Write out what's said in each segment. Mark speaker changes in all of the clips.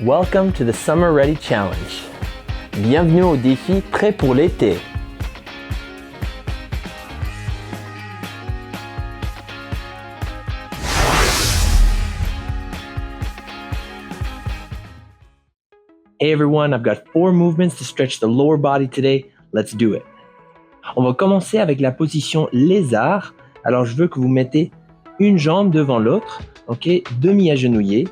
Speaker 1: Welcome to the Summer Ready Challenge. Bienvenue au défi Prêt pour l'été. Hey everyone, I've got 4 movements to stretch the lower body today. Let's do it. On va commencer avec la position lézard. Alors je veux que vous mettez une jambe devant l'autre, ok, demi-agenouillé.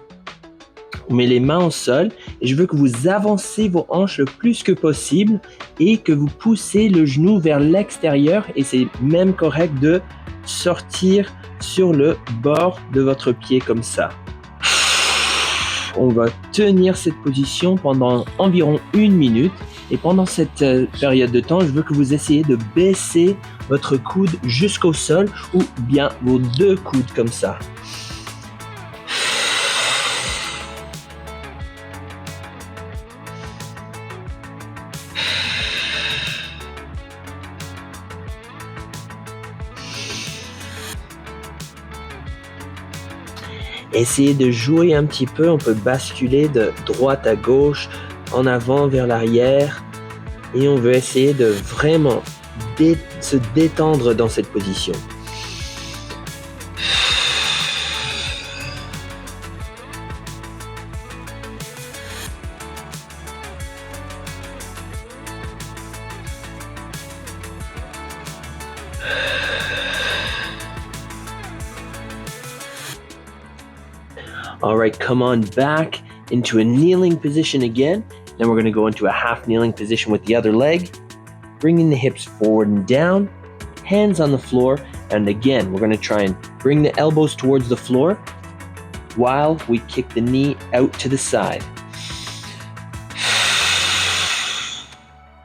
Speaker 1: On met les mains au sol et je veux que vous avancez vos hanches le plus que possible et que vous poussez le genou vers l'extérieur et c'est même correct de sortir sur le bord de votre pied comme ça. On va tenir cette position pendant environ 1 minute et pendant cette période de temps, je veux que vous essayiez de baisser votre coude jusqu'au sol ou bien vos 2 coudes comme ça. Essayez de jouer un petit peu, on peut basculer de droite à gauche, en avant vers l'arrière et on veut essayer de vraiment se détendre dans cette position. All right, come on back into a kneeling position again. Then we're going to go into a half kneeling position with the other leg, bringing the hips forward and down, hands on the floor. And again, we're going to try and bring the elbows towards the floor while we kick the knee out to the side.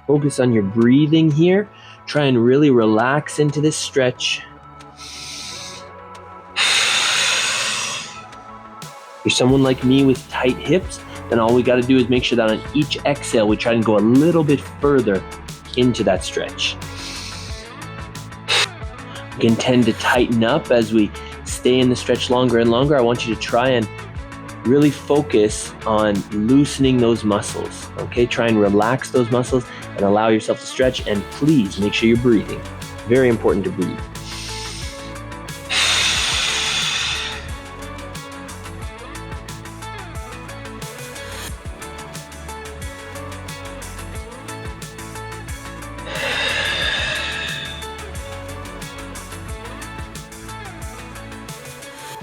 Speaker 1: Focus on your breathing here. Try and really relax into this stretch. If you're someone like me with tight hips, then all we got to do is make sure that on each exhale, we try and go a little bit further into that stretch. We can tend to tighten up as we stay in the stretch longer and longer. I want you to try and really focus on loosening those muscles, okay? Try and relax those muscles and allow yourself to stretch, and please make sure you're breathing. Very important to breathe.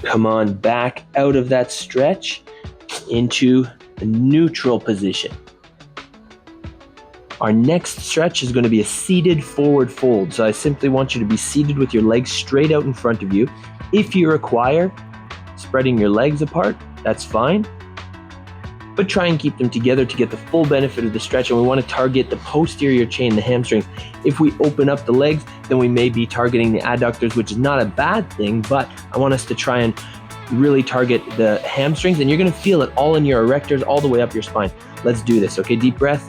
Speaker 1: Come on back out of that stretch into a neutral position. Our next stretch is going to be a seated forward fold. So I simply want you to be seated with your legs straight out in front of you. If you require spreading your legs apart, that's fine. But try and keep them together to get the full benefit of the stretch. And we want to target the posterior chain, the hamstrings. If we open up the legs, then we may be targeting the adductors, which is not a bad thing, but I want us to try and really target the hamstrings, and you're going to feel it all in your erectors, all the way up your spine. Let's do this, okay? Deep breath.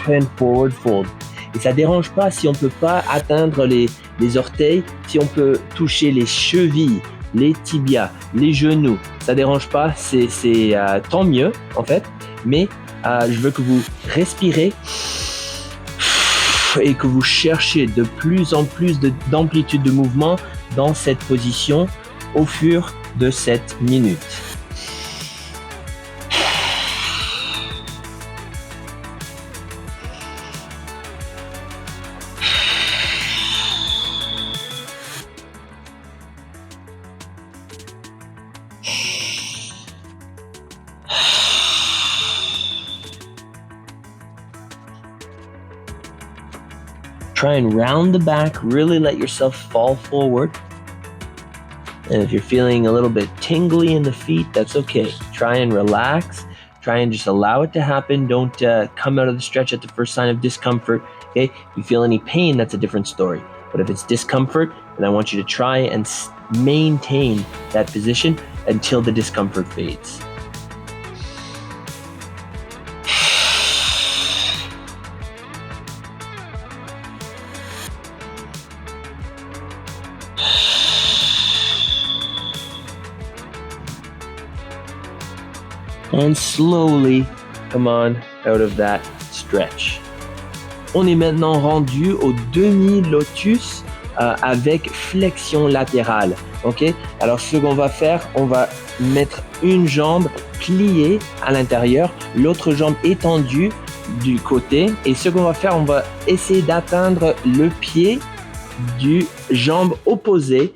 Speaker 1: And forward fold. Et ça dérange pas si on peut pas atteindre les orteils, si on peut toucher les chevilles, les tibias, les genoux, ça dérange pas, c'est tant mieux en fait, mais je veux que vous respirez et que vous cherchez de plus en plus d'amplitude de mouvement dans cette position au fur de cette minute. Try and round the back, really let yourself fall forward. And if you're feeling a little bit tingly in the feet, that's okay. Try and relax. Try and just allow it to happen. Don't come out of the stretch at the first sign of discomfort. Okay? If you feel any pain, that's a different story. But if it's discomfort, then I want you to try and maintain that position until the discomfort fades. And slowly come on out of that stretch. On est maintenant rendu au demi-lotus avec flexion latérale. Ok? Alors ce qu'on va faire, on va mettre une jambe pliée à l'intérieur, l'autre jambe étendue du côté. Et ce qu'on va faire, on va essayer d'atteindre le pied du jambe opposée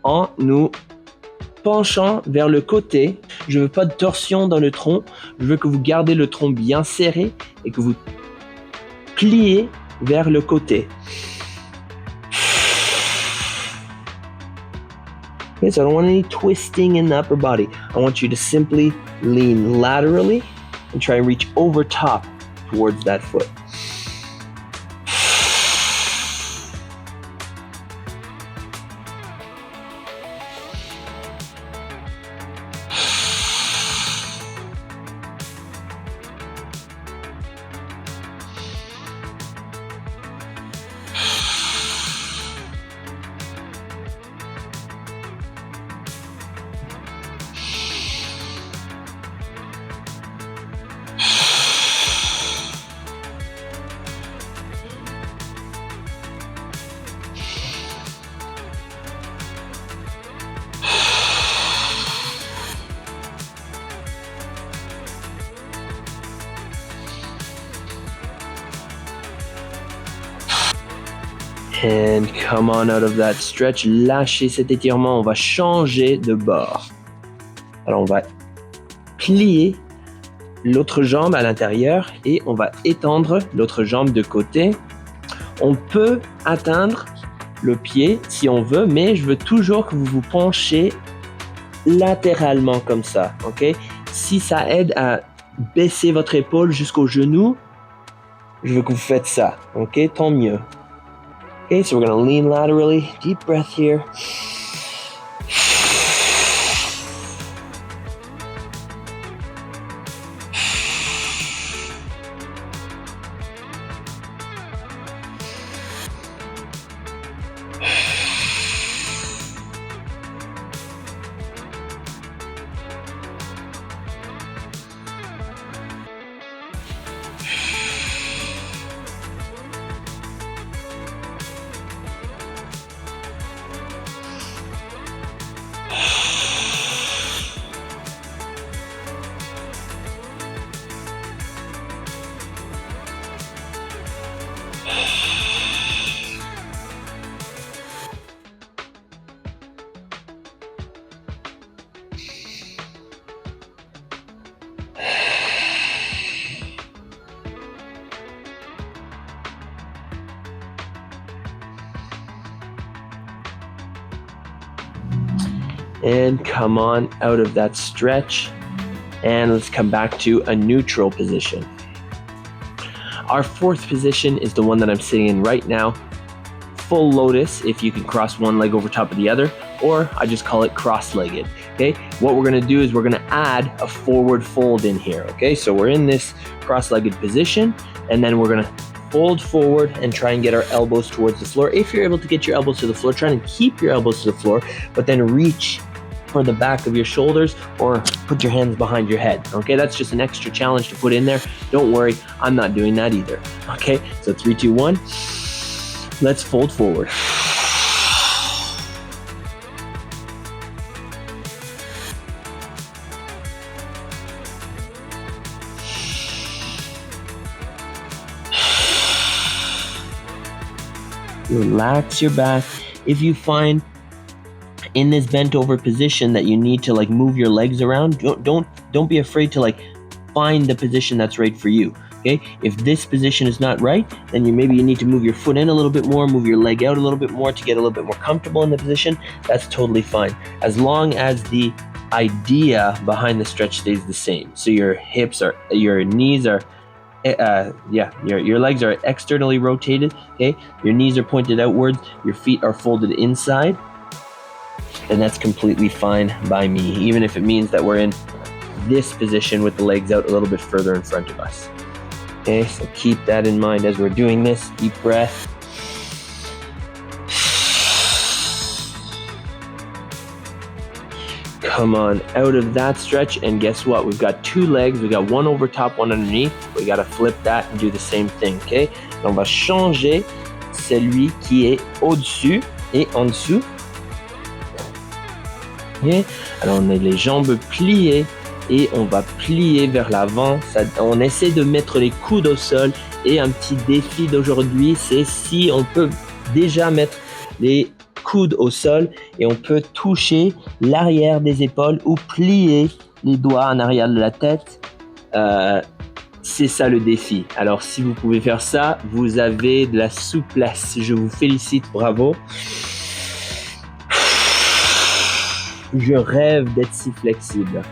Speaker 1: en nous penchant vers le côté. Je ne veux pas de torsion dans le tronc. Je veux que vous gardez le tronc bien serré et que vous pliez vers le côté. Okay, so I don't want any twisting in the upper body. I want you to simply lean laterally and try and reach over top towards that foot. And come on out of that stretch. Lâchez cet étirement. On va changer de bord. Alors, on va plier l'autre jambe à l'intérieur et on va étendre l'autre jambe de côté. On peut atteindre le pied si on veut, mais je veux toujours que vous vous penchez latéralement comme ça. Ok? Si ça aide à baisser votre épaule jusqu'au genou, je veux que vous faites ça. Ok? Tant mieux. Okay, so we're going to lean laterally. Deep breath here. And come on out of that stretch. And let's come back to a neutral position. Our fourth position is the one that I'm sitting in right now. Full lotus, if you can cross one leg over top of the other, or I just call it cross-legged. Okay, what we're gonna do is we're gonna add a forward fold in here. Okay, so we're in this cross-legged position, and then we're gonna fold forward and try and get our elbows towards the floor. If you're able to get your elbows to the floor, try and keep your elbows to the floor, but then reach for the back of your shoulders or put your hands behind your head. Okay, that's just an extra challenge to put in there. Don't worry, I'm not doing that either. Okay, so 3, 2, 1. Let's fold forward. Relax your back. If you find in this bent over position that you need to like move your legs around, don't be afraid to like find the position that's right for you. Okay, if this position is not right, then maybe you need to move your foot in a little bit more, move your leg out a little bit more to get a little bit more comfortable in the position. That's totally fine, as long as the idea behind the stretch stays the same. So your hips are, your knees are, your legs are externally rotated. Okay, your knees are pointed outwards, your feet are folded inside, and that's completely fine by me, even if it means that we're in this position with the legs out a little bit further in front of us. Okay, so keep that in mind as we're doing this. Deep breath. come on out of that stretch, and guess what? We've got 2 legs. We got one over top, one underneath. We got to flip that and do the same thing, okay? On va changer celui qui est au-dessus et en dessous. Okay? Alors, on a les jambes pliées et on va plier vers l'avant. On essaie de mettre les coudes au sol, et un petit défi d'aujourd'hui, c'est si on peut déjà mettre les coudes au sol et on peut toucher l'arrière des épaules ou plier les doigts en arrière de la tête. C'est ça le défi. Alors si vous pouvez faire ça, vous avez de la souplesse. Je vous félicite, bravo. Je rêve d'être si flexible.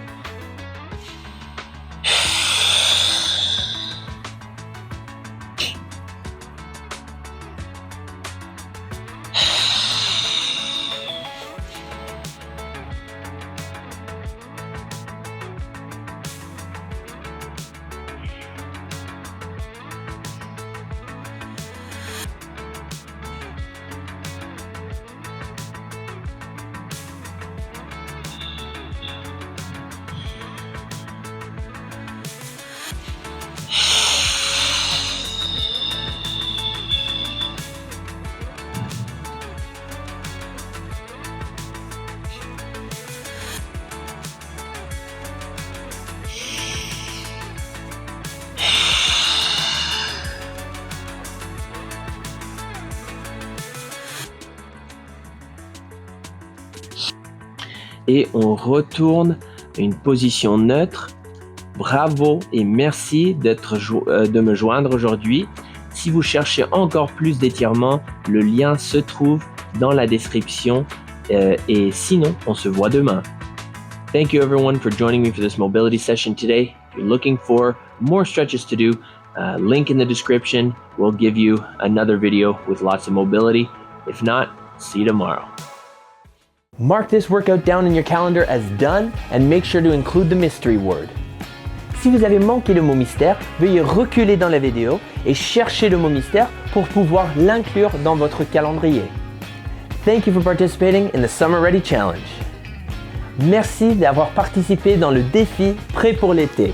Speaker 1: Et on retourne à une position neutre. Bravo et merci de me joindre aujourd'hui. Si vous cherchez encore plus d'étirements, le lien se trouve dans la description. Et sinon, on se voit demain. Thank you everyone for joining me for this mobility session today. If you're looking for more stretches to do, link in the description. We'll give you another video with lots of mobility. If not, see you tomorrow.
Speaker 2: Mark this workout down in your calendar as done and make sure to include the mystery word. Si vous avez manqué le mot mystère, veuillez reculer dans la vidéo et chercher le mot mystère pour pouvoir l'inclure dans votre calendrier. Thank you for participating in the Summer Ready Challenge. Merci d'avoir participé dans le défi Prêt pour l'été.